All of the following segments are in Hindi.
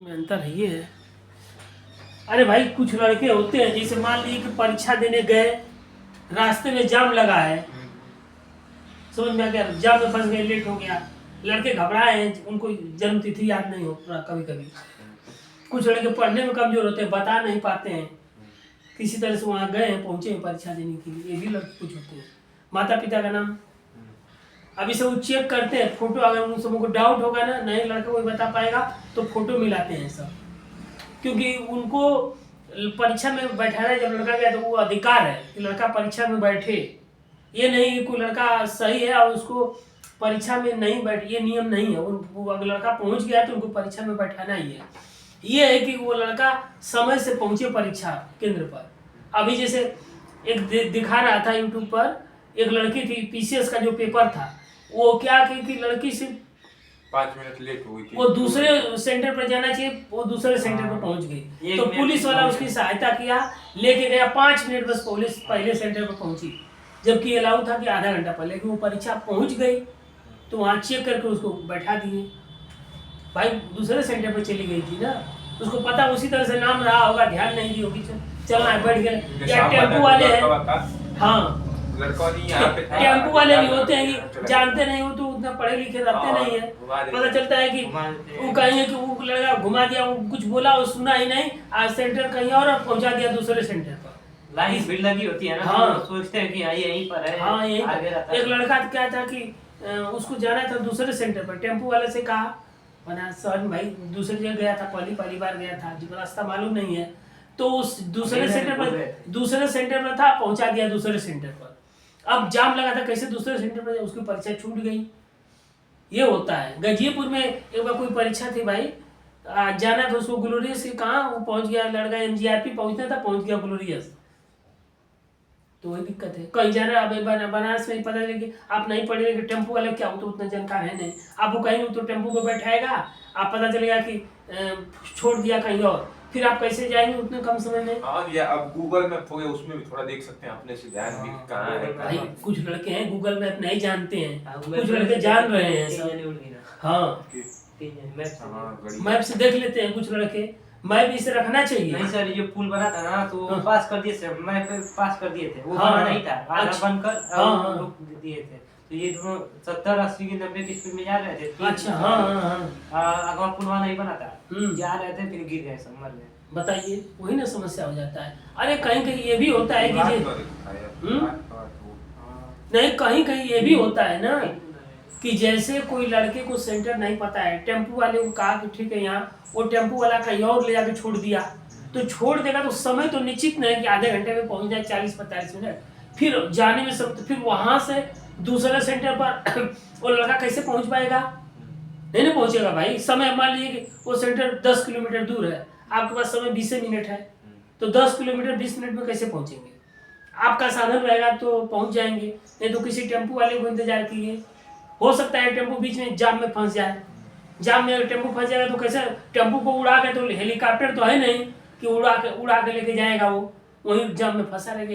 में अंतर है ये है। अरे भाई कुछ लड़के होते हैं, जैसे मान लीजिए कि परीक्षा देने गए, रास्ते में जाम लगा है, समझ में आ गया, जाम में फंस गए, लेट हो गया, लड़के घबराए हैं, उनको जन्म तिथि याद नहीं हो पूरा, कभी कभी कुछ लड़के पढ़ने में कमजोर होते हैं, बता नहीं पाते हैं, किसी तरह से वहाँ गए हैं, पहुंचे हैं परीक्षा देने के लिए, ये भी लड़के कुछ होते हैं। माता पिता का नाम अभी से वो चेक करते हैं, फोटो, अगर उन सबों को डाउट होगा ना, नहीं लड़का कोई बता पाएगा तो फोटो मिलाते हैं सब, क्योंकि उनको परीक्षा में बैठाना जब लड़का गया तो वो अधिकार है कि लड़का परीक्षा में बैठे। ये नहीं कि कोई लड़का सही है और उसको परीक्षा में नहीं बैठ, ये नियम नहीं है। वो अगर लड़का पहुंच गया तो उनको परीक्षा में बैठाना ही है। ये है कि वो लड़का समय से पहुंचे परीक्षा केंद्र पर। अभी जैसे एक दिखा रहा था यूट्यूब पर, एक लड़की थी, पीसीएस का जो पेपर था, वो क्या कि लड़की सिर्फ 5 मिनट लेट हुई थी, वो दूसरे सेंटर पर जाना चाहिए, वो दूसरे सेंटर पर पहुंच गई, तो पुलिस वाला उसकी सहायता किया, लेके गया, 5 मिनट बस पुलिस पहले सेंटर पर पहुंची, जबकि अलाउ था कि आधा घंटा पहले। लेकिन वो परीक्षा पहुंच गई तो वहाँ चेक करके उसको बैठा दिए। भाई दूसरे सेंटर पर चली गई थी ना, उसको पता उसी तरह से नाम रहा होगा, ध्यान नहीं दी होगी, चलना है, बैठ गए। या टेम्पो वाले हैं, हाँ लड़का नहीं यहाँ पे था, टेम्पो वाले भी होते हैं कि जानते नहीं हो तो उतना पढ़े लिखे रहते नहीं है, पता चलता है कि वो कहेंगे कि वो लड़का घुमा दिया, वो कुछ बोला, वो सुना ही नहीं, आज सेंटर कहीं और पहुंचा दिया दूसरे सेंटर पर। लाइन भीड़ लगी होती है ना, हाँ, तो सोचते हैं कि यहीं पर है, हाँ यहीं आगे रहता है। एक लड़का क्या था कि उसको जाना था दूसरे सेंटर पर, टेम्पो वाले से कहा, बना सर भाई दूसरी जगह गया था, पहली बार गया था, जो रास्ता मालूम नहीं है, तो उस दूसरे सेंटर पर था, पहुंचा दिया दूसरे सेंटर पर। अब जाम लगा था, कैसे दूसरे सेंटर पर उसकी परीक्षा छूट गई। ये होता है। गाजियापुर में एक बार कोई परीक्षा थी भाई, जाना था उसको ग्लोरियस से, कहाँ वो पहुंच गया लड़का, एमजीआरपी पहुंचना था, पहुंच गया ग्लोरियस। तो वही दिक्कत है, कहीं जाना, अब बनारस में पता लगे कि आप नहीं पढ़े, कि टेम्पो वाले क्या हो तो उतना जानकार है नहीं, आपको कहीं तो टेम्पो को बैठाएगा, आप पता चलेगा कि छोड़ दिया कहीं और, फिर आप कैसे जाएंगे उतने कम समय में। हाँ, या अब गूगल मैप हो गया, उसमें भी थोड़ा देख सकते हैं अपने से, ध्यान भी कहाँ है। भाई कुछ लड़के हैं गूगल मैप नहीं जानते हैं, कुछ लड़के जान रहे हैं सब। हाँ, मैप से देख लेते हैं कुछ लड़के, मैप इसे रखना चाहिए। नहीं सर, ये पुल बना था ना तो पास कर दिए सर, मैप पास कर दिए थे, वो हाँ, बना नहीं था, आधा अच्छा, बनकर हाँ, रोक दिए थे, तो ये दोनों 70, 80 की 90 की स्पीड में जा रहे थे। अच्छा, हाँ, अगवा पुल वहाँ नहीं बना था, जा रहे थे, फिर गिर गए, सब मर गए। बताइए, वही ना समस्या हो जाता है। अरे कहीं कहीं ये भी होता है कि नहीं, कहीं कहीं ये भी होता है ना कि जैसे कोई लड़के को सेंटर नहीं पता है, टेम्पो वाले को कहा कि ठीक है यहाँ, वो टेम्पो वाला कहीं और ले जाके छोड़ दिया, तो छोड़ देगा तो समय तो निश्चित नहीं है कि आधे घंटे में पहुंच जाए, 40-45 मिनट, फिर जाने में सब, फिर वहां से दूसरे सेंटर पर वो लड़का कैसे पहुंच पाएगा? नहीं ना पहुंचेगा भाई। समय मान लीजिए कि वो सेंटर 10 किलोमीटर दूर है, आपके पास समय 20 मिनट है, तो 10 किलोमीटर 20 मिनट में कैसे पहुंचेंगे? आपका साधन रहेगा तो पहुंच जाएंगे, नहीं तो किसी टेम्पो वाले को इंतजार कीजिए। हो सकता है टेम्पो बीच में जाम में फंस जाए, जाम में अगर टेम्पो फंस जाएगा तो कैसे, टेम्पो को उड़ा के, तो हेलीकॉप्टर तो है नहीं कि उड़ा के लेके जाएगा, वो वहीं जाम में फंसा रहेगा,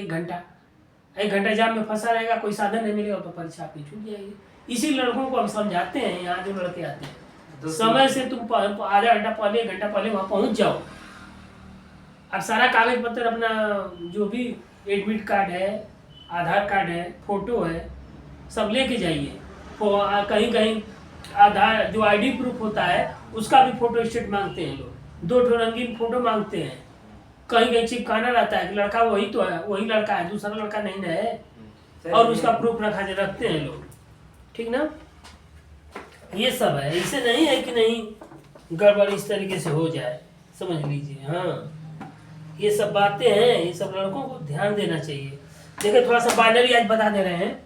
1 घंटा जाम में फंसा रहेगा, कोई साधन नहीं मिलेगा, तो परीक्षा आपकी छूट जाएगी। इसी लड़कों को हम समझाते हैं, यहाँ जो लड़के आते हैं, समय से तुम आधा घंटा पहले, 1 घंटा पहले वहाँ पहुँच जाओ। अब सारा कागज पत्र अपना, जो भी एडमिट कार्ड है, आधार कार्ड है, फोटो है, सब लेके जाइए। कहीं कहीं आधार जो आईडी प्रूफ होता है उसका भी फोटो स्टेट मांगते हैं लोग, 2 रंगीन फोटो मांगते हैं, कहीं कहीं चिपकाना रहता है कि लड़का वही तो है, वही लड़का है, दूसरा लड़का नहीं ना है, और उसका प्रूफ रखते हैं लोग, ठीक ना। ये सब है, इसे नहीं है कि नहीं गड़बड़ इस तरीके से हो जाए, समझ लीजिए। हाँ, ये सब बातें हैं, ये सब लड़कों को ध्यान देना चाहिए। देखिए थोड़ा सा बाइनरी आज बता दे रहे हैं,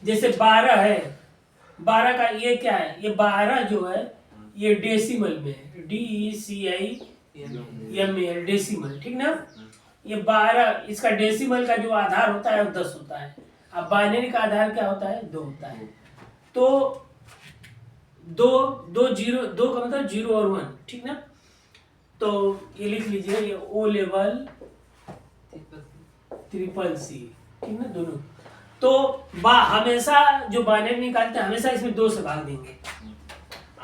जैसे 12 है, 12 का ये क्या है, ये 12 जो है ये डेसिमल में, DECIMAL डेसिमल, ठीक ना। ये 12, इसका डेसिमल का जो आधार होता है वो 10 होता है, अब बाइनरी का आधार क्या होता है, 2 होता है। तो 2 का मतलब 0 और 1, ठीक ना। तो ये लिख लीजिए, ये O लेवल CCC, ठीक ना, दोनों। तो हमेशा जो बाइनरी निकालते हैं हमेशा इसमें 2 से भाग देंगे।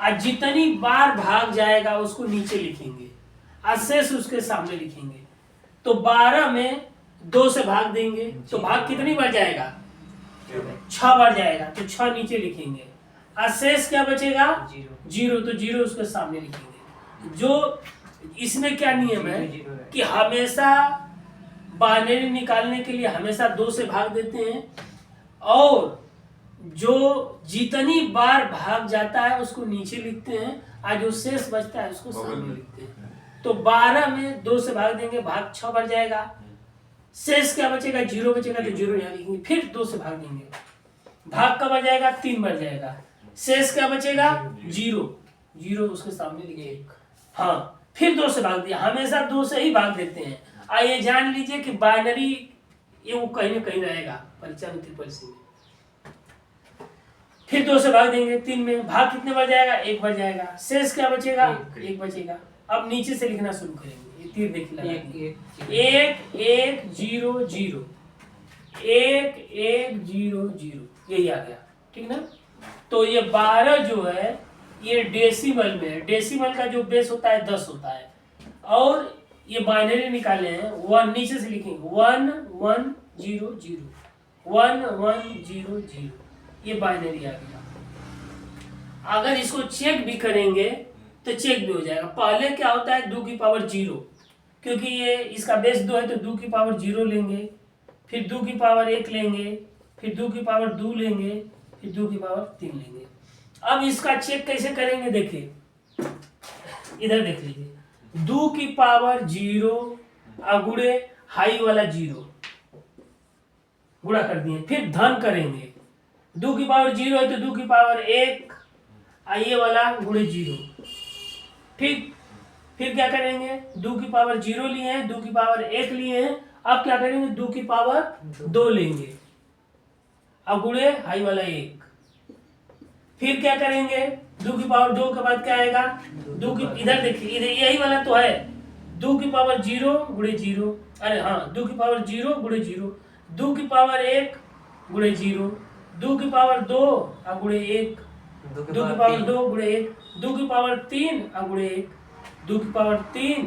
और जितनी बार भाग जाएगा उसको नीचे लिखेंगे और शेष उसके सामने लिखेंगे। तो 12 में 2 से भाग देंगे तो भाग कितनी बार जाएगा? 6 बार जाएगा, तो 6 नीचे लिखेंगे और शेष क्या बचेगा? 0, तो 0 उसके सामने लिखेंगे। जो इसमें क्या नियम है कि हमेशा बाइनरी निकालने के लिए हमेशा 2 से भाग देते हैं और जो जितनी बार भाग जाता है उसको नीचे लिखते हैं और जो शेष बचता है उसको सामने लिखते हैं। तो 12 में 2 से भाग देंगे, भाग 6 बार जाएगा, शेष क्या बचेगा? 0 बचेगा, तो 0 यहाँ लिखेंगे। फिर 2 से भाग देंगे, भाग कब बार जाएगा? 3 बार जाएगा, शेष क्या बचेगा? 0 उसके सामने लिखेंगे। हाँ, फिर 2 से भाग दिया, हमेशा 2 से ही भाग देते हैं। आइए जान लीजिए कि बाइनरी ये वो कहीं ना कहीं रहेगा परीक्षा में, ट्रिपल सी में। फिर 2 से भाग देंगे, 3 में भाग कितने बार जाएगा? 1 बार जाएगा, शेष क्या बचेगा? 1 बचेगा। अब नीचे से लिखना शुरू करेंगे, ये तीर देखिए लगा 1 1 0 0 1 1 0 0, यही आ गया, ठीक ना। तो ये 12 जो है ये डेसिमल में है। डेसिमल का जो बेस होता है 10 होता है और ये बाइनरी निकाले हैं 1, नीचे से लिखेंगे 1 1 0 0 1 1 0 0, ये बाइनरी आ गया। अगर इसको चेक भी करेंगे तो चेक भी हो जाएगा। पहले क्या होता है 2 की पावर 0, क्योंकि ये इसका बेस 2 है तो 2 की पावर 0 लेंगे, फिर 2 की पावर 1 लेंगे, फिर 2 की पावर 2 लेंगे, फिर 2 की पावर 3 लेंगे। अब इसका चेक कैसे करेंगे? देखिए इधर देख लीजिए, 2 की पावर 0 अगुड़े हाई वाला 0 गुणा कर दिए, फिर धन करेंगे, 2 की पावर 0 है तो 2 की पावर 1 ये वाला गुणे 0, ठीक। फिर क्या करेंगे? 2 की पावर 0 लिए हैं, 2 की पावर 1 लिए हैं, अब क्या करेंगे? 2 की पावर 2 लेंगे, अब गुणे हाई वाला 1। फिर क्या करेंगे? 2 की पावर 2 के बाद क्या आएगा? 2 की, इधर देखिए, इधर यही वाला तो है, 2 की पावर 0 गुणे 0, अरे हाँ 2 की पावर 0 गुणे 0, 2 की पावर 1 गुणे 0, 2 की पावर 2 गुणे 1, 2 की पावर 2 गुणे 1, 2 की पावर 3 गुणे 1, 2 की पावर 3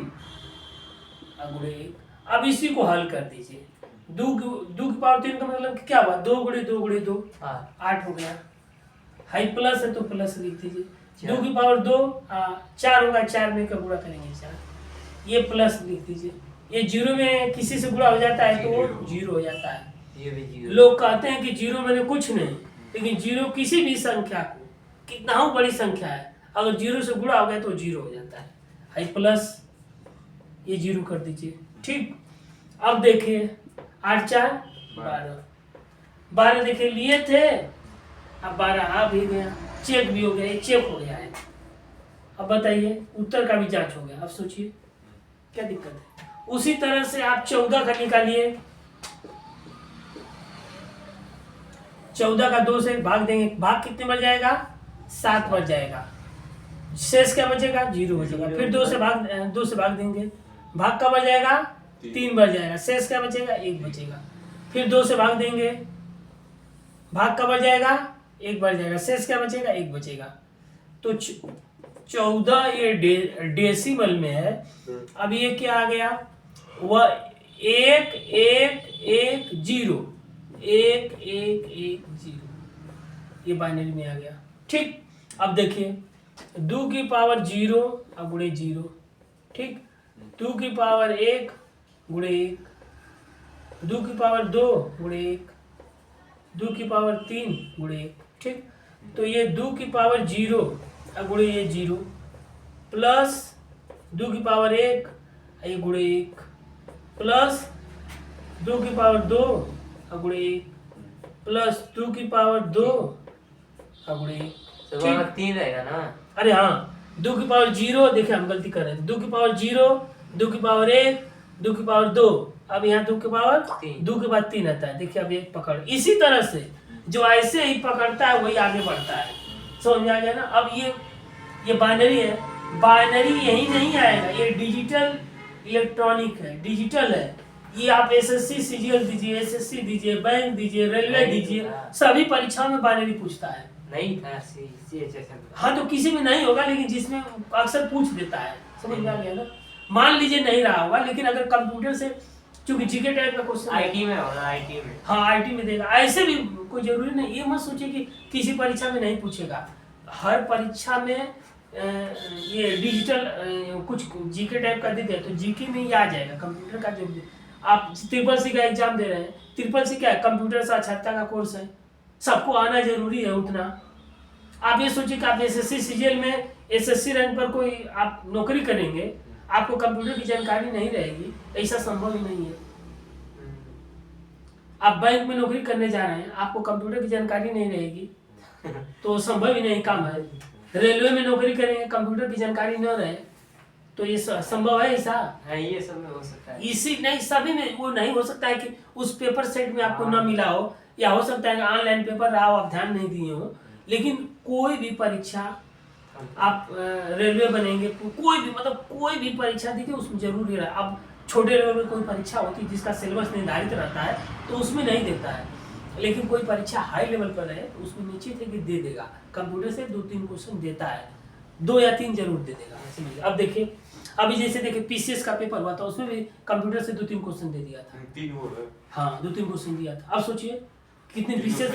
गुणे 1। अब इसी को हल कर दीजिए। 2 की पावर 3 का मतलब क्या हुआ? 2 गुणे 2 गुणे 2 8 हो गया। हाई प्लस है तो प्लस लिख दीजिए। 2 की पावर 2 4 होगा, 4 में का गुणा करेंगे 4, ये प्लस लिख दीजिए। ये 0 में किसी से गुणा हो जाता है तो वो 0 हो जाता है। लोग कहते हैं कि 0 मैंने कुछ नहीं, लेकिन 0 किसी भी संख्या को, कितना हो बड़ी संख्या है, अगर 0 से गुणा हो गया तो 0 हो जाता है। हाई प्लस ये 0 कर दीजिए, ठीक। अब देखिए 8 4 12, 12 देखिए लिए थे, अब 12 आ भी गया, चेक भी हो गया, ये चेक हो गया है। अब बताइए उत्तर का भी जांच हो गया। अब सोचिए क्या दिक्कत है। उसी तरह से आप 14 का निकालिए, 14 का 2 से भाग देंगे, भाग कितने बार जाएगा? 7 बार जाएगा, शेष क्या बचेगा? 0 बचेगा। फिर 2 से भाग देंगे, भाग कब बार जाएगा? 3 बार जाएगा, शेष क्या बचेगा? 1 बचेगा। फिर 2 से भाग देंगे, भाग कब बार जाएगा? 1 बार जाएगा, शेष क्या बचेगा? 1 बचेगा। तो 14 ये डेसिमल में है। अब ये क्या आ गया? वह 1 1 1 0 1 1 1 0, ये बाइनरी में आ गया, ठीक। अब देखिए 2 की पावर 0 गुणे 0, ठीक। 2 की पावर 1 गुणे 1, 2 की पावर 2 गुणे 1, 2 की पावर 3 गुणे 1, ठीक। तो ये 2 की पावर 0 गुणे ये 0 प्लस 2 की पावर 1 ये गुणे 1 प्लस 2 की पावर 2 गुणे 1 प्लस 2 की पावर 2 गुणे 1, 3 रहेगा ना। अरे हाँ 2 की पावर 0, देखिए हम गलती कर रहे हैं, 2 की पावर 0, 2 की पावर 1, 2 की पावर 2, अब यहाँ 2 की पावर 2 के बाद 3 आता है। देखिए अब एक पकड़, इसी तरह से जो ऐसे ही पकड़ता है वही आगे बढ़ता है। समझ में आ गया ना। अब ये बाइनरी है, बाइनरी यही नहीं आएगा, ये डिजिटल इलेक्ट्रॉनिक है, डिजिटल है। ये आप एसएससी सीजीएल दीजिए, एसएससी दीजिए, बैंक दीजिए, रेलवे दीजिए, सभी परीक्षाओं में बाइनरी पूछता है। नहीं था CHS में। हाँ तो किसी में नहीं होगा, लेकिन जिसमें अक्सर पूछ देता है, समझ में आ गया ना। मान लीजिए नहीं रहा होगा, लेकिन अगर कंप्यूटर से, चूंकि जीके टाइप का क्वेश्चन IT में होगा, IT में। हाँ IT में देगा। ऐसे भी कोई जरूरी नहीं, ये मत सोचिए कि किसी परीक्षा में नहीं पूछेगा। हर परीक्षा में ये डिजिटल कुछ जीके टाइप का दे दिया तो जीके में ही आ जाएगा। कंप्यूटर का जो आप CCC का एग्जाम दे रहे हैं, CCC क्या है, कंप्यूटर साक्षरता का कोर्स है, सबको आना जरूरी है उतना। आप ये सोचिए कि आप SSC CGL में SSC रैंक पर कोई आप नौकरी करेंगे, आपको कंप्यूटर की जानकारी नहीं रहेगी, ऐसा संभव ही नहीं है। आप बैंक में नौकरी करने जा रहे हैं, आपको कंप्यूटर की जानकारी नहीं रहेगी तो संभव ही नहीं काम है। रेलवे में नौकरी करेंगे, कंप्यूटर की जानकारी न रहे तो ये संभव है ऐसा? हाँ, ये सब में हो सकता है। इसी नहीं, सभी में वो नहीं हो सकता है कि उस पेपर सेट में आपको न मिला हो, या हो सकता है कि ऑनलाइन पेपर रहा हो, आप ध्यान नहीं दिए हो। लेकिन कोई भी परीक्षा आप रेलवे बनेंगे, कोई भी मतलब कोई भी परीक्षा दीजिए उसमें जरूरी रहा। अब छोटे लेवल में कोई परीक्षा होती है जिसका सिलेबस निर्धारित रहता है तो उसमें नहीं देता है, लेकिन कोई परीक्षा हाई लेवल पर है तो उसमें निश्चित है कि दे देगा। कंप्यूटर से 2-3 क्वेश्चन देता है, 2 या 3 जरूर दे देगा, समझिए। अब देखिए, अभी जैसे देखिए PCS का पेपर हुआ था, उसमें भी कंप्यूटर से 2-3 क्वेश्चन दे दिया था। 3 हो रहा है। हाँ 2-3 क्वेश्चन दिया था। अब सोचिए कितने PCS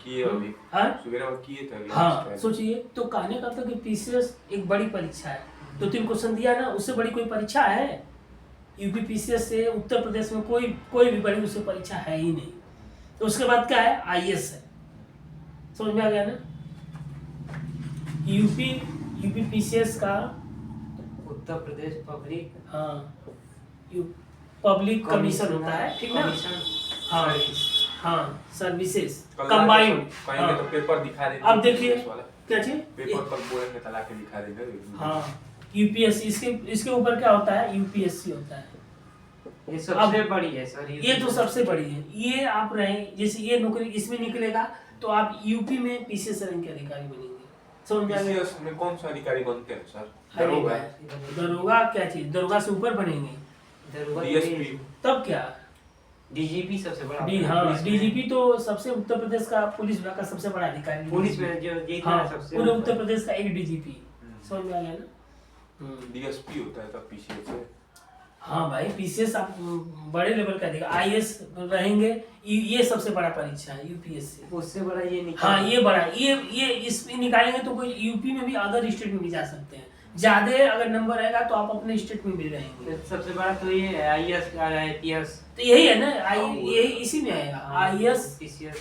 किए अभी सुबह किए थे। हाँ सोचिए, तो कहने का था कि PCS एक बड़ी परीक्षा है, 2-3 क्वेश्चन दिया ना, उससे बड़ी कोई परीक्षा है? यूपी PCS से उत्तर प्रदेश में कोई भी बड़ी उससे परीक्षा है ही नहीं। तो उसके बाद क्या है, IAS है, समझ में आ गया ना। यूपी PCS का उत्तर प्रदेश पब्लिक, हाँ पब्लिक कमीशन होता है, ठीक ना। हाँ हाँ सर्विसेज कंबाइंड। कहीं तो पेपर दिखा देंगे। अब देखिए क्या चीज, पेपर पर बोर्ड में तला के दिखा देंगे। हाँ UPSC, इसके ऊपर क्या होता है, UPSC होता है। ये सबसे बड़ी है सर। ये तो सबसे बड़ी है। ये आप रहे, जैसे ये नौकरी इसमें निकलेगा तो आप यूपी में PCS रैंक के अधिकारी बनेंगे, समझ में आ गया। PCS में कौन सा अधिकारी बनते हैं सर? दरोगा क्या चीज, दरोगा से ऊपर बनेंगे, DSP, तब क्या DGP सबसे बड़ा। हाँ DGP तो सबसे उत्तर प्रदेश का पुलिस विभाग का सबसे बड़ा अधिकारी। पुलिस में जो हाँ सबसे पूरे उत्तर प्रदेश का एक DGP, समझ में आ गया ना। DSP होता है तब PCS है। हाँ भाई PCS आप बड़े लेवल का देगा, IAS रहेंगे, ये सबसे बड़ा परीक्षा है UPSC। उससे बड़ा ये निकाल। हाँ ये बड़ा, ये इसमें निकालेंगे तो कोई यूपी में भी, अदर स्टेट में भी जा सकते हैं। ज्यादा अगर नंबर रहेगा तो आप अपने स्टेट में भी रहेंगे। सबसे बड़ा तो ये IAS का है, IPS तो यही है ना, यही इसी में आएगा, IAS PCS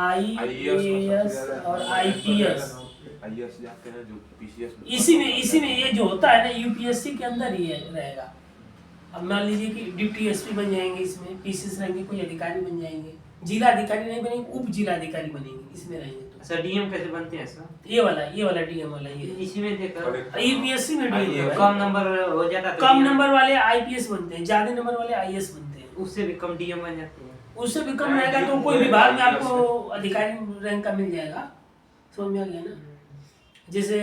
IAS और IPS। IAS जाते हैं जो PCS इसी में ये जो होता है ना UPSC के अंदर ही रहेगा। अब मान लीजिए कि डिप्टी SP बन जाएंगे, इसमें PCS रहेंगे, कोई अधिकारी बन जाएंगे, जिला अधिकारी नहीं बनेंगे, उप जिला अधिकारी बनेंगे, इसमें रहेंगे। तो सर DM कैसे बनते हैं सर? ये वाला DM वाला ये इसी में देखो UPSC में DM कम नंबर हो जाता है, कम नंबर वाले IPS बनते हैं, ज्यादा नंबर वाले IAS बनते हैं। उससे भी कम DM बन जाते हैं। उससे भी कम रहेगा तो कोई विभाग में आपको अधिकारी रैंक का मिल जाएगा, समझ में आ गया ना। जैसे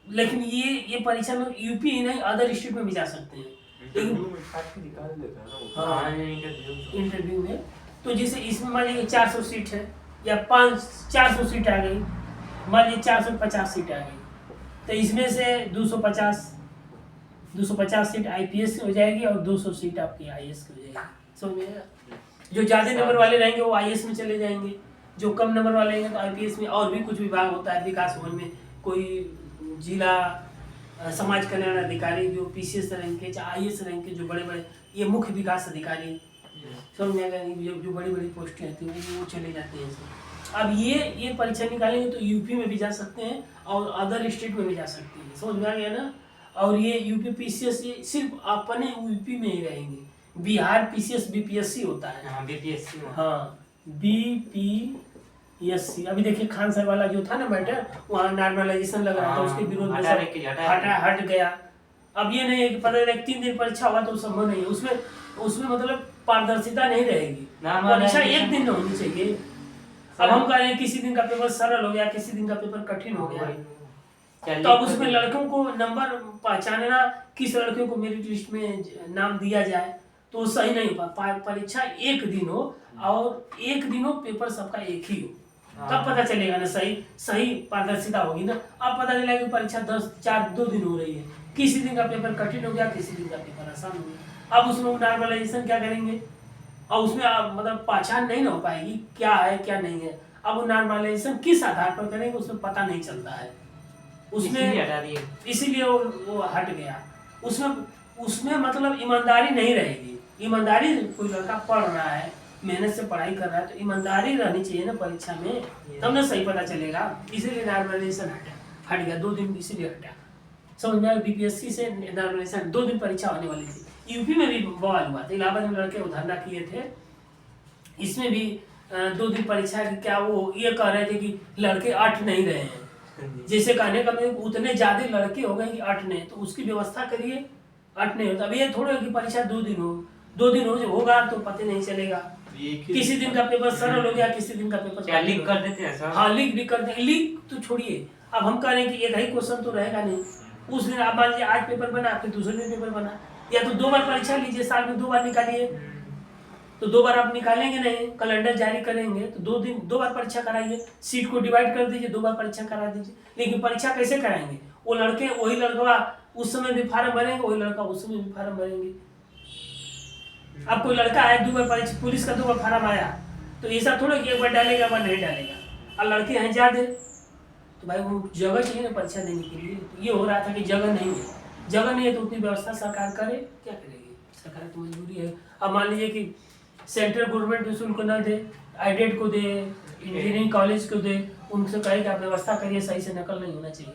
लेकिन ये परीक्षा में यूपी ही नहीं, अदर स्टेट में भी जा सकते हैं। इंटरव्यू में काट के निकाल देता है ना। हाँ इंटरव्यू में तो जैसे इसमें मान लीजिए 400 सीट है या 400 सीट आ गई, मान लीजिए 450 सीट आ गई, तो इसमें से 250 सीट IPS की हो जाएगी और 200 सीट आपकी IAS की हो जाएगी, समझ में आया। जो ज़्यादा नंबर वाले रहेंगे वो IAS में चले जाएंगे, जो कम नंबर वाले रहेंगे तो IPS में। और भी कुछ विभाग होता है विकास भवन में, कोई जिला समाज कल्याण अधिकारी जो PCS रैंक के, चाहे IAS रैंक के, जो बड़े ये मुख्य विकास अधिकारी, समझ में आएगा, जो बड़ी पोस्टें रहती हैं वो चले जाते हैं। अब ये परीक्षा निकालेंगे तो यूपी में भी जा सकते हैं और अदर स्टेट में भी जा सकते हैं, समझ में आ गया ना। और ये यूपी PCS सिर्फ अपने यूपी में ही रहेंगे। बिहार PCS BPSC होता है। हाँ BPSC। हाँ BPSC। अभी देखिए खान सर वाला जो था ना मैटर, वहाँ नॉर्मलाइजेशन लग रहा था, उसके विरोध में हट गया। अब ये नहीं है कि पता है 3 दिन परीक्षा हुआ तो संभव नहीं है, उसमें मतलब पारदर्शिता नहीं रहेगी। परीक्षा एक दिन होनी चाहिए। अब हम कह रहे हैं किसी दिन का पेपर सरल हो गया, किसी दिन का पेपर कठिन हो गया, तो अब उसमें लड़कों को नंबर पहचानना, किस लड़कियों को मेरिट लिस्ट में नाम दिया जाए, तो सही नहीं हो। परीक्षा एक दिन हो और एक दिन हो, पेपर सबका एक ही हो, तब पता चलेगा ना, सही सही पारदर्शिता होगी ना। अब पता चला कि परीक्षा 2 दिन हो रही है, किसी दिन का पेपर कठिन हो गया, किसी दिन का पेपर आसान हो गया। अब उसमें नॉर्मलाइजेशन क्या करेंगे, और उसमें मतलब पहचान नहीं ना हो पाएगी क्या है क्या नहीं है। अब वो नॉर्मलाइजेशन किस आधार पर करेंगे उसमें पता नहीं चलता है, उसमें इसीलिए वो हट गया। उसमें उसमें मतलब ईमानदारी नहीं रहेगी। ईमानदारी, कोई लड़का पढ़ रहा है, मेहनत से पढ़ाई कर रहा है, तो ईमानदारी रहनी चाहिए ना परीक्षा में, तब ना सही पता चलेगा। इसीलिए नॉर्मलाइजेशन हट गया 2 दिन, इसीलिए हटा। समझ में आया, बीपीएससी से नॉर्मलाइजेशन 2 दिन परीक्षा होने वाली थी। यूपी में भी बवाल हुआ था, इलाहाबाद में लड़के धरना किए थे, इसमें भी 2 दिन परीक्षा की। क्या वो ये कह रहे थे कि लड़के अट नहीं रहे हैं, जैसे कहने का मतलब उतने ज्यादा लड़के हो गए कि अटने, तो उसकी व्यवस्था करिए, अट नहीं होता। अब ये थोड़ा कि परीक्षा 2 दिन हो, 2 दिन हो जो होगा तो पता नहीं चलेगा। किसी दिन का पेपर सरल हो गया, किसी दिन का पेपर लीक कर देते हैं सर। हाँ, लीक भी कर देते, लीक तो छोड़िए। अब हम कह रहे हैं कि एक ही क्वेश्चन तो रहेगा नहीं, उस दिन आप मान लीजिए आज पेपर बना, फिर दूसरे दिन पेपर बना, या तो 2 बार परीक्षा लीजिए, साल में 2 बार निकालिए। तो 2 बार आप निकालेंगे नहीं, कैलेंडर जारी करेंगे तो 2 बार परीक्षा कराइए, सीट को डिवाइड कर दीजिए, 2 बार परीक्षा करा दीजिए। लेकिन परीक्षा कैसे कराएंगे, वो लड़के वही लड़का उस समय भी फार्म भरेंगे, वही लड़का उस समय भी फार्म भरेंगे। अब कोई लड़का है 2 बार परीक्षा, पुलिस का 2 बार फार्म आया, तो ऐसा थोड़ा कि एक बार डालेगा, एक बार नहीं डालेगा। और लड़के हैं ज्यादा, तो भाई वो जगह चाहिए ना परीक्षा देने के लिए। तो ये हो रहा था कि जगह नहीं है, जगह नहीं है तो उतनी व्यवस्था सरकार करे, क्या करेगी सरकार, तो मजबूरी है। अब मान लीजिए कि सेंट्रल गवर्नमेंट स्कूल को ना दे, आईडेड को दे, इंजीनियरिंग कॉलेज को दे, उनसे कहे कि आप व्यवस्था करिए, सही से नकल नहीं होना चाहिए,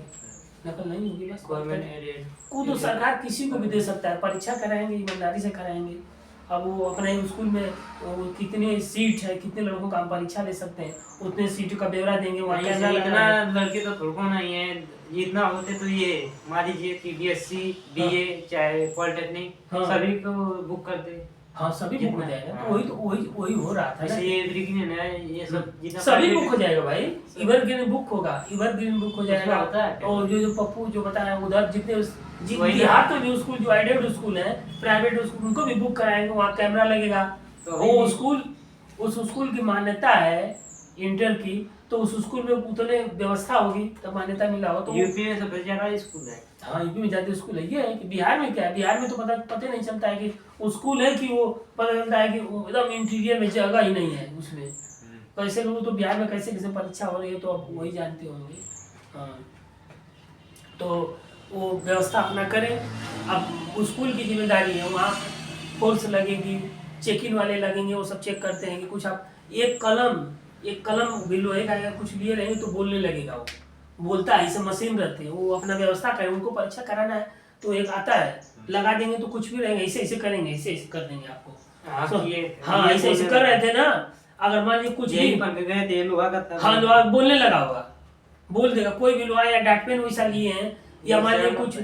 नकल नहीं होगी बस गवर्नमेंट को। तो सरकार किसी को भी दे सकता है, परीक्षा कराएंगे, ईमानदारी से कराएंगे। अब वो अपने स्कूल में वो कितने सीट है, कितने लड़कों का हम परीक्षा दे सकते हैं, उतने सीट का ब्यौरा देंगे। वहाँ इतना लड़के तो थोड़ा नहीं है, जितना होते तो ये मान लीजिए कि बीएससी, बीए चाहे पॉलिटेक्निक सभी को बुक करते। हाँ, सभी बुक हो जाएगा। तो वही हो रहा था ना, ये सब सभी बुक हो जाएगा भाई। एवरग्रीन बुक होगा, एवरग्रीन बुक हो जाएगा। और जो पप्पू जो बताया उधर जितने बिहार तो भी स्कूल जो आइडेड स्कूल है, प्राइवेट स्कूल, उनको भी बुक कराएंगे, वहाँ कैमरा लगेगा। तो वो स्कूल, उस स्कूल की मान्यता है इंटर की, तो उस स्कूल में उतने व्यवस्था होगी तब मान्यता मिला हो। तो यूपी में सबसे ज्यादा स्कूल है। हाँ, यूपी में ज्यादा स्कूल है। ये है कि बिहार में क्या है, बिहार में तो पता नहीं चलता है कि वो स्कूल है कि वो, पता चलता है कि एकदम इंटीरियर में जगह ही नहीं है उसमें। कैसे लोग तो बिहार में कैसे कैसे परीक्षा हो रही है तो आप वही जानते होंगे। हाँ, तो वो व्यवस्था अपना करें। अब स्कूल की जिम्मेदारी है, वहाँ फोर्स लगेगी, चेकिंग वाले लगेंगे, वो सब चेक करते हैं कि कुछ आप एक कलम भी लोहे का कुछ लिए रहेंगे तो बोलने लगेगा, वो बोलता है, ऐसे मशीन रहते हैं, वो अपना व्यवस्था करें। उनको परीक्षा कराना है तो एक आता है, लगा देंगे तो कुछ भी रहेंगे, ऐसे ऐसे करेंगे, ऐसे ऐसे कर देंगे आपको। हाँ, ऐसे ऐसे कर रहे थे ना। अगर मान लीजिए कुछ भी हाँ, लोहा बोलने लगा होगा, बोल देगा। कोई भी लोहा या डॉट पेन वैसा लिए हैं, या मान लीजिए कुछ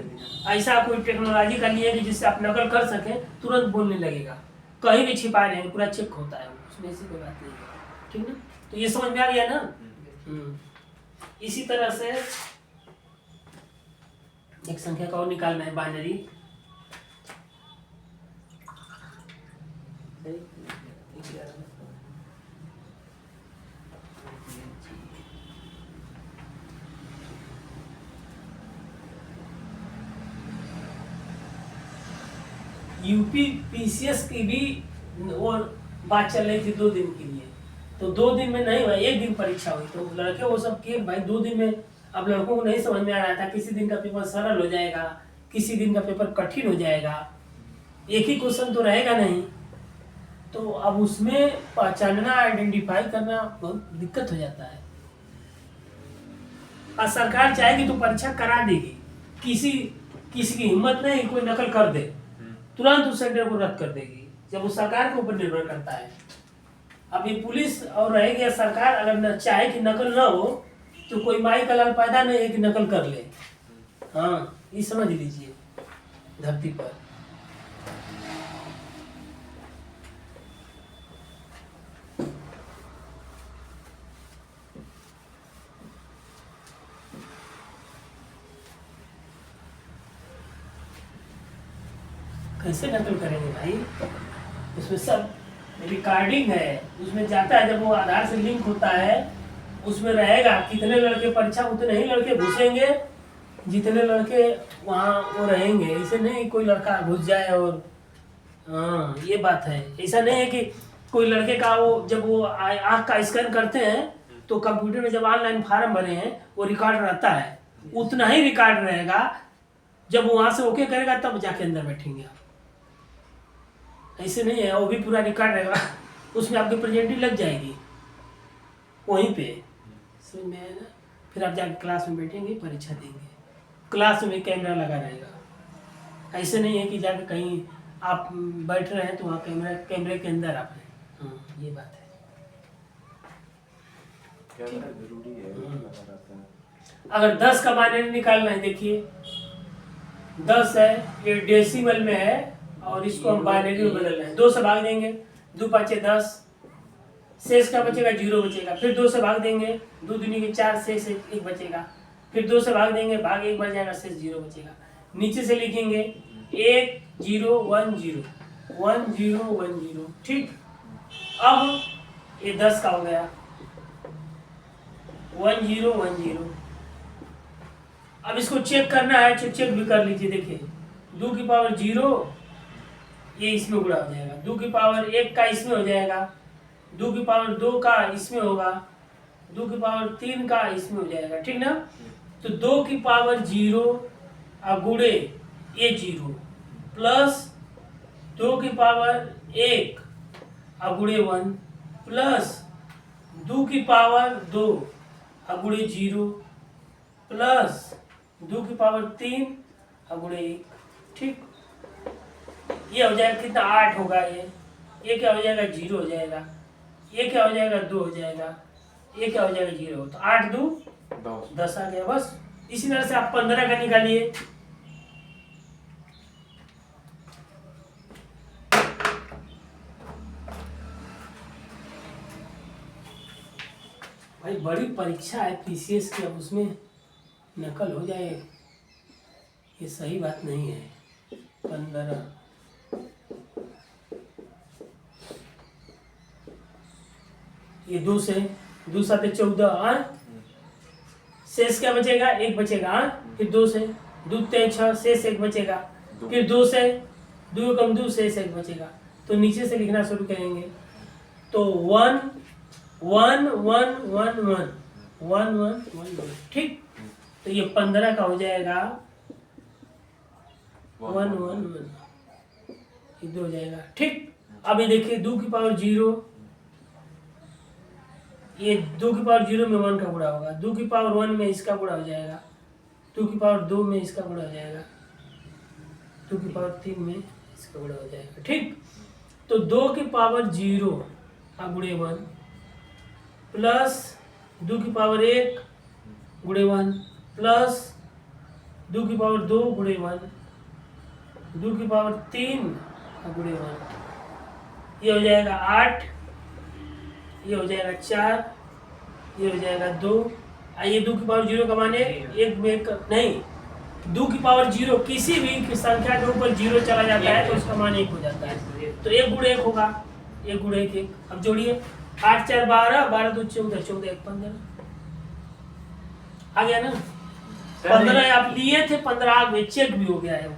ऐसा कोई टेक्नोलॉजी का लिए कि जिससे आप नकल कर सके, तुरंत बोलने लगेगा। कहीं भी छिपा नहीं, पूरा चेक होता है, उसमें ऐसी कोई बात नहीं है। ठीक ना, तो ये समझ में आ गया ना। इसी तरह से एक संख्या का और निकालना है, बाइनरी। यूपी पीसीएस की भी वो बात चल रही थी 2 दिन के लिए, तो 2 दिन में नहीं हुआ, 1 दिन परीक्षा हुई। तो लड़के वो सब किए भाई 2 दिन में। अब लड़कों को नहीं समझ में आ रहा था, किसी दिन का पेपर सरल हो जाएगा, किसी दिन का पेपर कठिन हो जाएगा, एक ही क्वेश्चन तो रहेगा नहीं। तो अब उसमें पहचानना, आइडेंटिफाई करना बहुत दिक्कत हो जाता है। और सरकार चाहेगी तो परीक्षा करा देगी, किसी की हिम्मत नहीं कोई नकल कर दे, तुरंत उस सेंटर को रद्द कर देगी, जब वो सरकार के ऊपर निर्भर करता है। अब ये पुलिस और रहेगी या सरकार अगर चाहे कि नकल ना हो, तो कोई माई का लाल पैदा नहीं है कि नकल कर ले। हाँ, ये समझ लीजिए धरती पर। कैसे नकल करेंगे भाई, उसमें सब रिकॉर्डिंग है, उसमें जाता है, जब वो आधार से लिंक होता है उसमें रहेगा, कितने लड़के परीक्षा उतने ही लड़के घुसेंगे जितने लड़के वहाँ वो रहेंगे। ऐसे नहीं कोई लड़का घुस जाए और हाँ ये बात है। ऐसा नहीं है कि कोई लड़के का वो जब वो आँख का स्कैन करते हैं तो कंप्यूटर में जब ऑनलाइन फार्म भरे हैं वो रिकॉर्ड रहता है, उतना ही रिकॉर्ड रहेगा। जब वहाँ से ओके करेगा तब जाके अंदर बैठेंगे आप। ऐसे नहीं है, वो भी पूरा रिकॉर्ड रहेगा, उसमें आपकी प्रेजेंटी लग जाएगी वहीं पे, समझ में आया ना। फिर आप जाके क्लास में बैठेंगे, परीक्षा देंगे, क्लास में कैमरा लगा रहेगा। ऐसे नहीं है कि जाके कहीं आप बैठ रहे हैं तो वहाँ कैमरे के अंदर आप हैं। हाँ ये बात है, कैमरा जरूरी है, लगा रहता है। अगर 10 का बाइनरी निकालना है, देखिए 10 है, ये डेसिमल में है और इसको हम बाइनरी में बदलना है। 2 से भाग देंगे, 2 5 10, शेष का बचेगा 0 बचेगा। फिर 2 से भाग देंगे, 2 दूनी के 4, शेष 1 बचेगा। फिर 2 से भाग देंगे, भाग 1 बच जाएगा, शेष 0 बचेगा। नीचे से लिखेंगे 1 0 1 0 1 0 1 0, ठीक। अब ये 10 का हो गया 1 0 1 0। अब इसको चेक करना है, चेक भी कर लीजिए। देखिए 2 की पावर 0 ये इसमें गुणा हो जाएगा, 2 की पावर 1 का इसमें हो जाएगा, 2 की पावर 2 का इसमें होगा, 2 की पावर 3 का इसमें हो जाएगा, ठीक ना। तो 2 की पावर 0 गुणे ये 0 प्लस 2 की पावर 1 गुणे 1 प्लस 2 की पावर 2 गुणे 0 प्लस 2 की पावर 3 गुणे 1, ठीक। ये हो जाएगा कितना, 8 होगा। ये क्या हो जाएगा, 0 हो जाएगा। ये क्या हो जाएगा, 2 हो जाएगा। ये क्या हो जाएगा, 0। तो 8 2 10 आ गया। बस इसी तरह से आप 15 का निकालिए। भाई बड़ी परीक्षा है पीसीएस की, अब उसमें नकल हो जाए ये सही बात नहीं है। 15 ये 2 से 2 7 14, शेष क्या बचेगा, 1 बचेगा। फिर 2 से 2 3 6, शेष 1 बचेगा। फिर 2 से 2 कम 2, शेष 1 बचेगा। तो नीचे से लिखना शुरू करेंगे। तो 1 1 1 1 1 1 1 1 1, ठीक। तो ये 15 का हो जाएगा 1 1 1, ये 2 हो जाएगा, ठीक। अब ये देखिए 2 की पावर 0, ये 2 की पावर 0 में 1 का गुणा होगा, 2 की पावर 1 में इसका गुणा हो जाएगा, 2 की पावर 2 में इसका गुणा हो जाएगा, 2 की पावर 3 में इसका गुणा हो जाएगा, ठीक। तो 2 की पावर 0 गुणे 1 प्लस 2 की पावर 1 गुणे 1 प्लस 2 की पावर 2 गुणे 1, 2 की पावर 3 गुणे 1, ये हो जाएगा 8, ये हो जाएगा 4, ये हो जाएगा 2। ये 2 की पावर 0 का माने एक में एक नहीं, 2 की पावर 0 किसी भी संख्या के ऊपर 0 चला जाता है तो उसका मान 1 हो जाता है। तो 1 गुणे 1 होगा, 1 गुणे 1 1। अब जोड़िए 8 4 12, 12 2 14, 14 1 15 आ गया ना। 15 आप लिए थे, 15 में चेक भी हो गया है।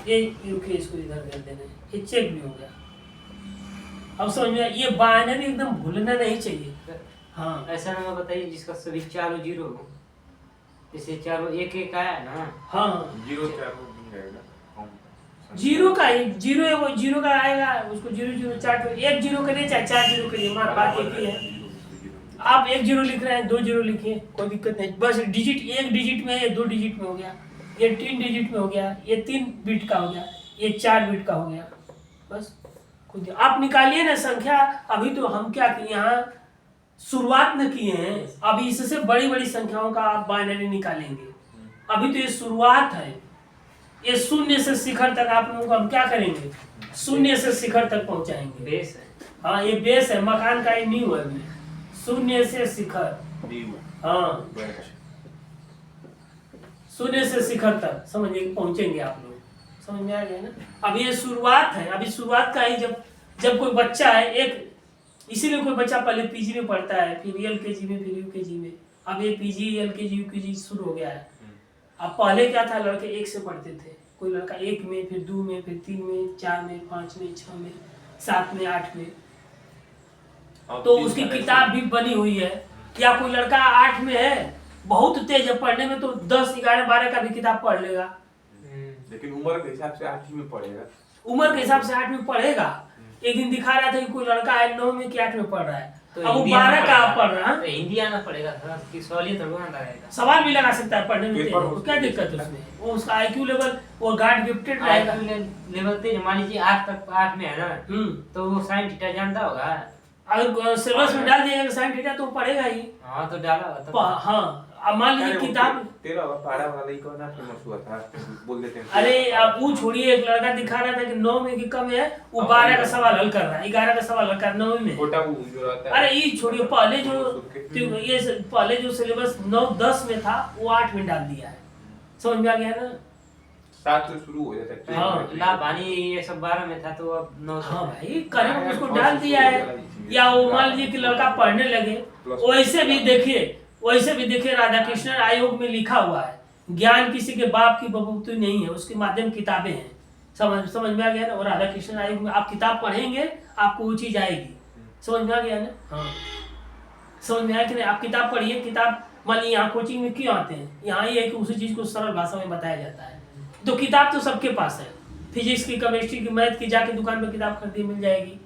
ये रुकिए, इसको इधर कर देना, ये चेक भी हो गया। अब समझ में, ये बाइनरी एकदम भूलना नहीं चाहिए। हाँ ऐसा नंबर बताइए जिसका सभी चारों 0 हो, जैसे चारों 1 1 आया ना। हाँ 0 4 नहीं रहेगा, 0 का ही 0 है, वो 0 का आएगा, उसको 0 0 4 1 0 करिए चाहे 4 0 करिए, मार बात एक ही है। आप 1 0 लिख रहे हैं, 2 0 लिखिए, कोई दिक्कत नहीं। बस डिजिट 1 डिजिट में है, 2 डिजिट में हो गया, ये 3 डिजिट में हो गया, ये 3 बिट का हो गया, ये 4 बिट का हो गया। बस खुद आप निकालिए ना संख्या। अभी तो हम क्या किए, यहाँ शुरुआत न किए हैं, अभी इससे बड़ी बड़ी संख्याओं का आप बाइनरी निकालेंगे। अभी तो ये शुरुआत है, ये शून्य से शिखर तक आप लोगों को हम क्या करेंगे, शून्य से शिखर तक पहुंचाएंगे। बेस है। हाँ ये बेस है, मकान का ये नींव है अभी, शून्य से शिखर। हाँ शून्य से शिखर तक समझिए पहुंचेंगे आप लोग, समझ में आ गया ना। अभी ये शुरुआत है, अभी शुरुआत का ही जब कोई बच्चा है, एक इसीलिए कोई बच्चा पहले पीजी में पढ़ता है, फिर एलकेजी में, फिर यूकेजी में। अब ये पीजी एलकेजी यूकेजी शुरू हो गया है। अब पहले क्या था, लड़के एक से पढ़ते थे, कोई लड़का 1 में, फिर 2 में, फिर 3 में, 4 में, 5 में, 6 में, 7 में, 8 में। तो उसकी किताब भी बनी हुई है। या कोई लड़का 8 में है, बहुत तेज है पढ़ने में, तो 10, 11, 12 का भी किताब पढ़ लेगा। लेकिन उम्र के हिसाब से 8 में पढ़ेगा। उम्र के हिसाब से 8 में पढ़ेगा। एक दिन दिखा रहा था कि कोई लड़का है 9 में कि 8 में पढ़ रहा है, तो अब वो 12 का पढ़ रहा है। तो हिंदी आना पड़ेगा कि सवाल थोड़ा ना रहेगा, सवाल भी लगा सकता है पढ़ने में तेज, तो क्या दिक्कत है उसमें? वो उसका आईक्यू लेवल वो गॉड गिफ्टेड रहेगा। लेवल तेज, मान लीजिए 8 में है ना, तो वो साइन थीटा जानता होगा। अगर सिलेबस में डाल दिया साइन थीटा तो पढ़ेगा ही। हाँ तो डाला होगा। हाँ, अब मान लीजिए किताब तेरा पढ़ा वाला ही कौन फेमस हुआ था, बोल देते हैं। अरे अब वो छोड़िए, एक लड़का दिखा रहा था कि 9 में की कम है, वो 12 का सवाल हल कर रहा है, 11 का सवाल हल कर 9 में। छोटा वो जो रहता है। अरे ये छोड़िए, पहले जो सिलेबस 9-10 में था वो 8 में डाल दिया है। समझ में आ गया ना? 7 से शुरू हो जाता है। हाँ, लाभानी ये सब 12 में था, तो अब 9। हाँ भाई, करेक्ट, उसको डाल दिया है। या वो मान लीजिए कि लड़का पढ़ने लगे, वैसे भी देखिए राधा कृष्ण आयोग में लिखा हुआ है, ज्ञान किसी के बाप की बबूती नहीं है, उसके माध्यम किताबें हैं। समझ में आ गया ना? और राधा कृष्ण आयोग में आप किताब पढ़ेंगे, आपको वो चीज आएगी। समझ में आ गया ना? हाँ, समझ में आया कि नहीं? आप किताब पढ़िए। किताब मान लीजिए यहाँ कोचिंग में क्यों आते हैं, यहाँ ये है कि उसी चीज को सरल भाषा में बताया जाता है। तो किताब तो सबके पास है, फिजिक्स की, केमिस्ट्री की, मैथ की, जाके दुकान पर किताब खरीदी मिल जाएगी।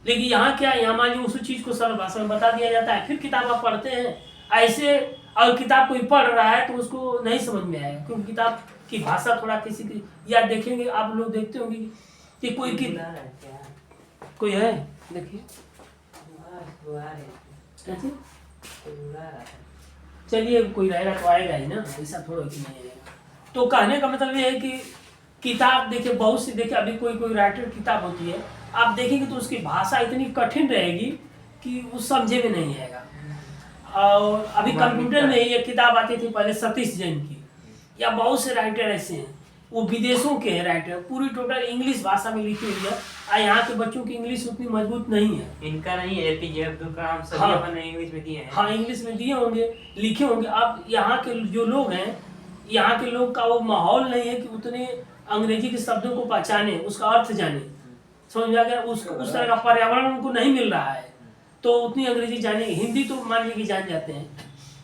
लेकिन यहाँ क्या है, यहाँ मान लीजिए उसी चीज को सरल भाषा में बता दिया जाता है, फिर किताब आप पढ़ते हैं। ऐसे अगर किताब कोई पढ़ रहा है तो उसको नहीं समझ में आएगा, क्योंकि किताब की भाषा थोड़ा किसी की, या देखेंगे आप लोग देखते होंगे कि कोई कोई है, देखिए चलिए, कोई रहेगा तो आएगा ही ना, ऐसा थोड़ा कि नहीं आएगा। तो कहने का मतलब ये है कि किताब देखिए, बहुत सी, देखिए अभी कोई राइटर किताब होती है, आप देखेंगे तो उसकी भाषा इतनी कठिन रहेगी कि वो समझे में नहीं आएगा। और अभी कंप्यूटर में एक किताब आती थी पहले, सतीश जैन की, या बहुत से राइटर ऐसे हैं, वो विदेशों के हैं राइटर, पूरी टोटल इंग्लिश भाषा में लिखी हुई है। यहाँ के बच्चों की इंग्लिश उतनी मजबूत नहीं है। इनका नहीं है, एपीजे अब्दुल कलाम सभी अपन इंग्लिश में दिए हैं। हाँ, इंग्लिश में दिए होंगे, लिखे होंगे। अब यहाँ के जो लोग हैं, यहाँ के लोग का वो माहौल नहीं है कि उतने अंग्रेजी के शब्दों को पहचाने, उसका अर्थ जाने। समझ में आ गया? उस तरह का पर्यावरण उनको नहीं मिल रहा है, तो उतनी अंग्रेजी जाने, हिंदी तो मान लीजिए कि जान जाते हैं।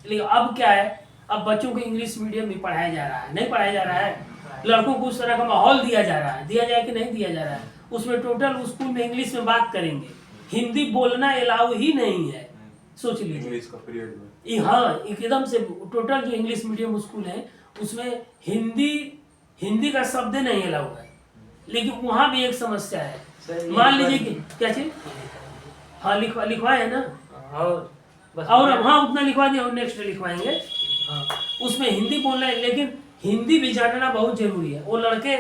लेकिन अब क्या है, अब बच्चों को इंग्लिश मीडियम में पढ़ाया जा रहा है, नहीं पढ़ाया जा रहा है। लड़कों को उस तरह का माहौल दिया जा रहा है, दिया जाए कि नहीं दिया जा रहा है। उसमें टोटल स्कूल में इंग्लिश में बात करेंगे, हिंदी बोलना अलाउ ही नहीं है। सोच लीजिए इंग्लिश का पीरियड में। हाँ, एकदम से टोटल जो इंग्लिश मीडियम स्कूल है उसमें हिंदी का शब्द नहीं अलाउ है। लेकिन वहाँ भी एक समस्या है, मान लीजिए कि क्या चीज, हाँ लिखवाए है ना, और हाँ उतना लिखवा दिया, और नेक्स्ट लिखवाएंगे। हाँ, उसमें हिंदी बोलना है, लेकिन हिंदी भी जानना बहुत जरूरी है। वो लड़के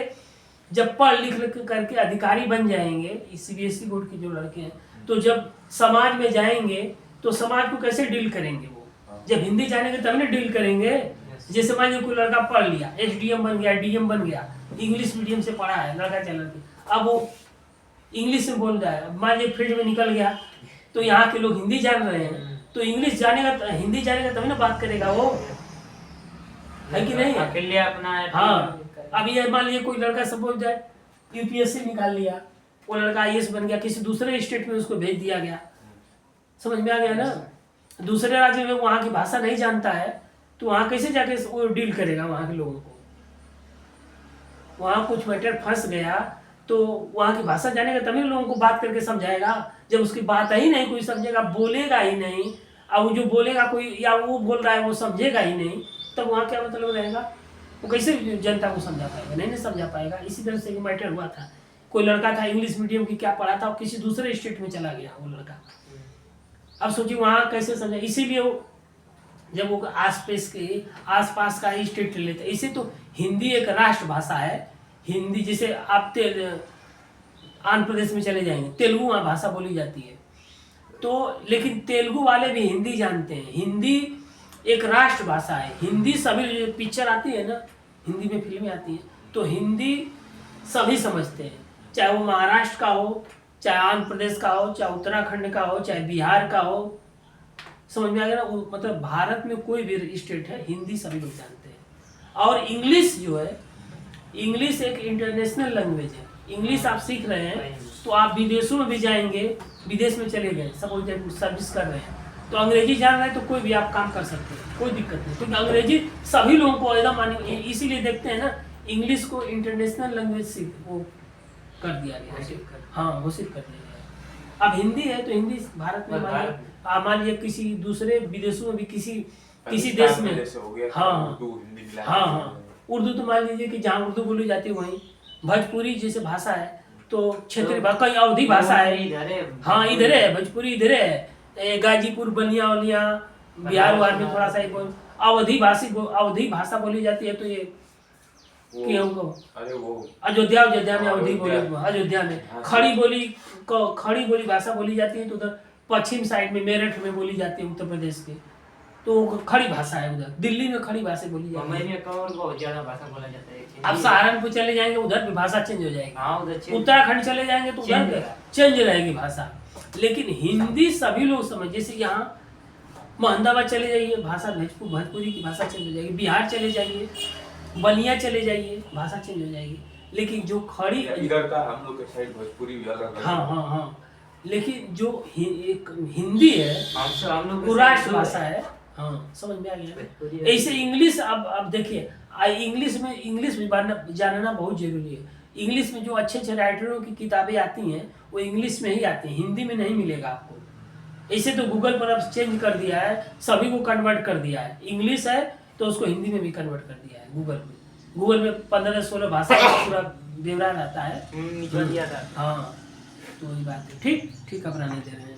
जब पढ़ लिख करके अधिकारी बन जाएंगे, सीबीएसई बोर्ड के जो लड़के हैं, तो जब समाज में जाएंगे तो समाज को कैसे डील करेंगे? वो जब हिंदी जानेंगे तब ना डील करेंगे। जैसे मान लीजिए कोई लड़का पढ़ लिया, एसडीएम बन गया, डीएम बन गया, इंग्लिश मीडियम से पढ़ा है लड़का चल के, अब वो इंग्लिश में बोल रहा है, मान लीजिए फील्ड में निकल गया, तो यहाँ के लोग हिंदी जान रहे हैं, तो इंग्लिश जानेगा, हिंदी जानेगा तभी ना बात करेगा वो, है कि नहीं? अकेले अपना हाँ, अब ये मान लीजिए कोई लड़का सपोज दैट यूपीएससी निकाल लिया, वो लड़का आईएएस बन गया, किसी दूसरे स्टेट में उसको भेज दिया गया। समझ में आ गया ना? दूसरे राज्य में वहाँ की भाषा नहीं जानता है, तो वहाँ कैसे जाके वो डील करेगा वहाँ के लोगों को? वहाँ कुछ मैटर फंस गया तो वहाँ की भाषा जानेगा तभी लोगों को बात करके समझाएगा। जब उसकी बात ही नहीं कोई समझेगा, बोलेगा ही नहीं, और वो जो बोलेगा कोई, या वो बोल रहा है वो समझेगा ही नहीं, तब वहाँ क्या मतलब रहेगा? वो कैसे जनता को समझा पाएगा? नहीं समझा पाएगा। इसी तरह से एक मैटर हुआ था, कोई लड़का था इंग्लिश मीडियम की क्या पढ़ा था, और किसी दूसरे स्टेट में चला गया वो लड़का। अब सोचिए वहाँ कैसे समझा? इसीलिए वो जब वो आसपास का ही स्टेट लेते, इसे तो हिंदी एक राष्ट्र भाषा है। हिंदी जैसे आप आंध्र प्रदेश में चले जाएंगे, तेलुगु वहाँ भाषा बोली जाती है, तो लेकिन तेलुगु वाले भी हिंदी जानते हैं। हिंदी एक राष्ट्र भाषा है। हिंदी सभी जो पिक्चर आती है ना, हिंदी में फिल्में आती हैं, तो हिंदी सभी समझते हैं, चाहे वो महाराष्ट्र का हो, चाहे आंध्र प्रदेश का हो, चाहे उत्तराखंड का हो, चाहे बिहार का हो, समझ में आ गया ना। मतलब भारत में कोई भी स्टेट है, हिंदी सभी लोग जानते हैं। और इंग्लिश जो है, इंग्लिश एक इंटरनेशनल लैंग्वेज है। इंग्लिश आप सीख रहे हैं तो आप विदेशों में भी जाएंगे, विदेश में चले गए, सब सर्विस कर रहे हैं तो अंग्रेजी जान रहे हैं तो कोई भी आप काम कर सकते हैं, कोई दिक्कत नहीं। क्योंकि अंग्रेजी सभी लोगों को एकदम मान्य, इसीलिए देखते हैं ना इंग्लिश को इंटरनेशनल लैंग्वेज वो कर दिया गया, हाँ घोषित कर दिया गया। अब हिंदी है तो हिंदी भारत में मान लीजिए किसी दूसरे विदेशों में भी किसी देश में, हाँ हाँ, उर्दू तो मान लीजिए कि जहाँ उर्दू बोली जाती है वहीं, भोजपुरी जैसे भाषा है तो क्षेत्रीय कई अवधी भाषा है, हाँ इधर है भोजपुरी, इधर है गाजीपुर, बलिया वलिया, बिहार वार में थोड़ा सा अवधी भाषा बोली जाती है। तो ये अयोध्या में अवधी बोली, अयोध्या में खड़ी बोली भाषा बोली जाती है। तो उधर पश्चिम साइड में मेरठ में बोली जाती है, उत्तर प्रदेश के, तो खड़ी भाषा है। उधर दिल्ली में खड़ी भाषा बोली जाती है, बहुत ज्यादा भाषा बोला जाता है। अब सहारनपुर चले जाएंगे उधर भी भाषा चेंज हो जाएगी, हाँ उधर उत्तराखंड चले जाएंगे तो उधर चेंज रहेगी भाषा। लेकिन हिंदी सभी लोग समझ, जैसे यहाँ मोहम्मदाबाद चले जाइए, भाषा भोजपुरी की भाषा चेंज हो जाएगी, बिहार चले जाइए, बलिया चले जाइए, भाषा चेंज हो जाएगी। लेकिन जो खड़ी इधर का हम लोग के साइड भोजपुरी भी अलग, हाँ, लेकिन जो एक हिंदी है वो राष्ट्र भाषा है, हाँ समझ में आ गया। ऐसे इंग्लिश अब देखिए, इंग्लिश में जानना बहुत जरूरी है। इंग्लिश में जो अच्छे राइटरों की किताबें आती हैं वो इंग्लिश में ही आती हैं, हिंदी में नहीं मिलेगा आपको। ऐसे तो गूगल पर अब चेंज कर दिया है, सभी को कन्वर्ट कर दिया है। इंग्लिश है तो उसको हिंदी में भी कन्वर्ट कर दिया है गूगल में 15-16 भाषा का पूरा ब्यौरा रहता है, हाँ तो वही बात है। ठीक अपना नहीं दे रहे हैं।